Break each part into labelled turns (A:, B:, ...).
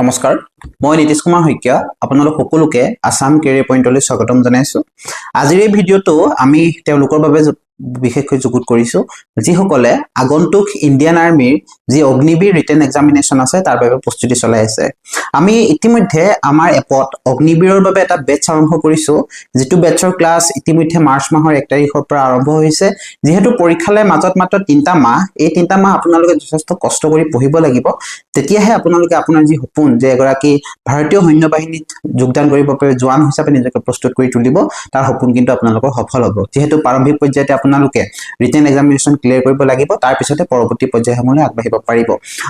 A: নমস্কাৰ মই নীতিশ কুমাৰ শইকীয়া আপোনালোক সকলোকে আসাম কেৰিয়াৰ পইণ্টলৈ স্বাগতম জনাইছো আজিৰ এই ভিডিঅটো আমি তেওঁলোকৰ বাবে বিশেষকৈ যুগুত কৰিছো যিসকলে আগন্তুক ইণ্ডিয়ান আৰ্মিৰ যি অগ্নিবীৰ ৰিটেন এক্সামিনেশ্যন আছে তাৰ বাবে প্ৰস্তুতি চলাই আছে আমি ইতিমধ্যে আমাৰ এপত অগ্নিবীৰৰ বাবে এটা বেচ আৰম্ভ কৰিছো যেটো বেচৰ ক্লাছ ইতিমধ্যে মাৰ্চ মাহৰ 1 তাৰিখৰ পৰা আৰম্ভ হৈছে যেহেতু পৰীক্ষালৈ মাজত মাত্ৰ 3টা মাহ এই 3টা মাহ আপোনালোকে যথেষ্ট কষ্ট কৰি পঢ়িব লাগিব তেতিয়াহে আপোনালোকে আপোনাৰ যি সপোন যে এগৰাকী ভাৰতীয় সৈন্য বাহিনীত যোগদান কৰিব পাৰে জোৱান হিচাপে নিজকে প্ৰস্তুত কৰি তুলিব তাৰ সপোন কিন্তু আপোনালোকৰ সফল হ'ব যেহেতু প্ৰাৰম্ভিক পৰ্যায়তে আপোনালোকে ৰিটেন এক্সামিনেশ্যন ক্লিয়াৰ কৰিব লাগিব তাৰ পিছতে পৰৱৰ্তী পৰ্যায়সমূহলৈ আগবাঢ়িব পাৰিব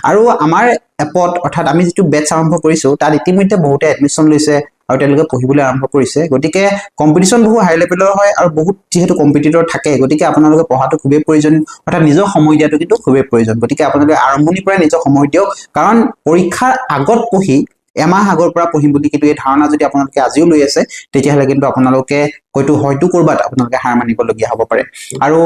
A: আৰু আমাৰ এপত অৰ্থাৎ আমি যেটো বেচ আৰম্ভ কৰিছো তাত ইতিমধ্যে বহুতে এডমিশন লৈছে আৰু তেওঁলোকে পঢ়িবলৈ আৰম্ভ কৰিছে গতিকে কম্পিটিশন বহু হাই লেভেলৰ হয় আৰু বহুত যেহেতু কম্পিটিটৰ থাকে গতিকে আপোনালোকে পঢ়াটো খুবেই প্ৰয়োজন অৰ্থাৎ নিজৰ সময় দিয়াটো কিন্তু খুবেই প্ৰয়োজন গতিকে আপোনালোকে আৰম্ভণিৰ পৰা নিজৰ সময় দিয়ক কাৰণ পৰীক্ষাৰ আগত পঢ়ি এমাহ আগৰ পৰা পঢ়িম বুলি কিন্তু এই ধাৰণা যদি আপোনালোকে আজিও লৈ আছে তেতিয়াহলে কিন্তু আপোনালোকে হয়তো কৰবাত আপোনালোকে হাৰ মানিবলগীয়া হ'ব পাৰে আৰু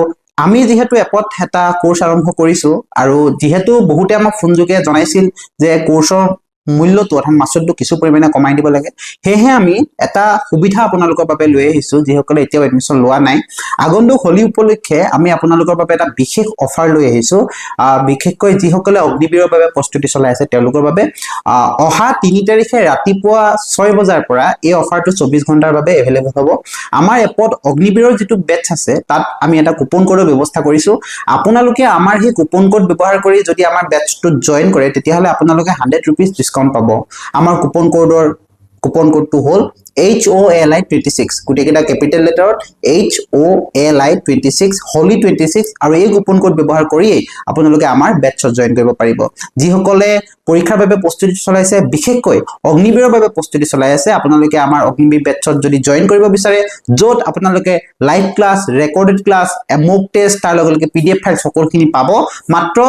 A: আমি যেহেতু এপত এটা কোৰ্স আৰম্ভ কৰিছো আৰু যেহেতু বহুতে আমাক ফোন যোগে জনাইছিল যে কোৰ্সৰ মূল্যটো অৰ্থাৎ মাচুলটো কিছু পৰিমাণে কমাই দিব লাগে হেহে আমি এটা সুবিধা আপোনালোকৰ বাবে লৈ আহিছো যিসকলে এতিয়াও এডমিশন লোৱা নাই আগন্তুক হোলি উপলক্ষে আমি আপোনালোকৰ বাবে এটা বিশেষ অফাৰ লৈ আহিছো বিশেষকৈ যিসকলে অগ্নিবীৰৰ বাবে প্ৰস্তুতি চলাই আছে তেওঁলোকৰ বাবে অহা 3 তাৰিখে ৰাতিপুৱা 6 বজাৰ পৰা এই অফাৰটো 24 ঘণ্টাৰ বাবে এভেইলেবল হ'ব আমাৰ এপত অগ্নিবীৰৰ যেটো বেচ আছে তাত আমি এটা কুপন কোডৰ ব্যৱস্থা কৰিছো আপোনালোকে আমাৰ এই কুপন কোড ব্যৱহাৰ কৰি যদি আমাৰ বেচটো জয়েন কৰে তেতিয়াহলে আপোনালোকে 100 rupees ডিসকাউন্ট পাব আমাৰ কুপন কোডটো হল HOLI26 গুটেকেটা ক্যাপিটাল লেটাৰত HOLI26 হোলি 26 আৰু এই কুপন কোড ব্যৱহাৰ কৰি আপোনালোকে আমাৰ বেচত জয়েন কৰিব পাৰিব যিসকলে পৰীক্ষাৰ বাবে প্ৰস্তুতি চলাইছে বিশেষকৈ অগ্নিবীৰৰ বাবে প্ৰস্তুতি চলাই আছে আপোনালোকে আমাৰ অগ্নিবীৰ বেচত যদি জয়েন কৰিব বিচাৰে যত আপোনালোকে লাইভ ক্লাছ ৰেকৰ্ডেড ক্লাছ মক টেষ্ট তাৰ লগে PDF ফাইল সকলোখিনি পাব মাত্ৰ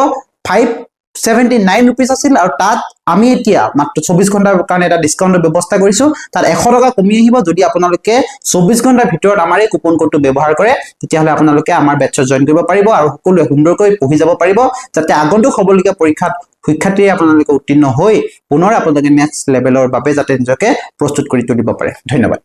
A: 579 rupees আছিল আৰু তাত আমি এতিয়া মাত্ৰ 24 ঘণ্টাৰ কাৰণে এটা ডিসকাউন্টৰ ব্যৱস্থা কৰিছো তাত 100 টকা কমি আহিব যদি আপোনালোকে 24 ঘণ্টাৰ ভিতৰত আমাৰ এই কুপন কোডটো ব্যৱহাৰ কৰে তেতিয়াহলে আপোনালোকে আমাৰ বেচত জয়েন কৰিব পাৰিব আৰু সকলোৱে সুন্দৰকৈ পঢ়ি যাব পাৰিব যাতে আগন্তুক হ'বলগীয়া পৰীক্ষাত শিক্ষাৰ্থীয়ে আপোনালোকে উত্তীৰ্ণ হৈ পুনৰ আপোনালোকে নেক্সট লেভেলৰ বাবে যাতে নিজকে প্ৰস্তুত কৰি তুলিব পাৰে ধন্যবাদ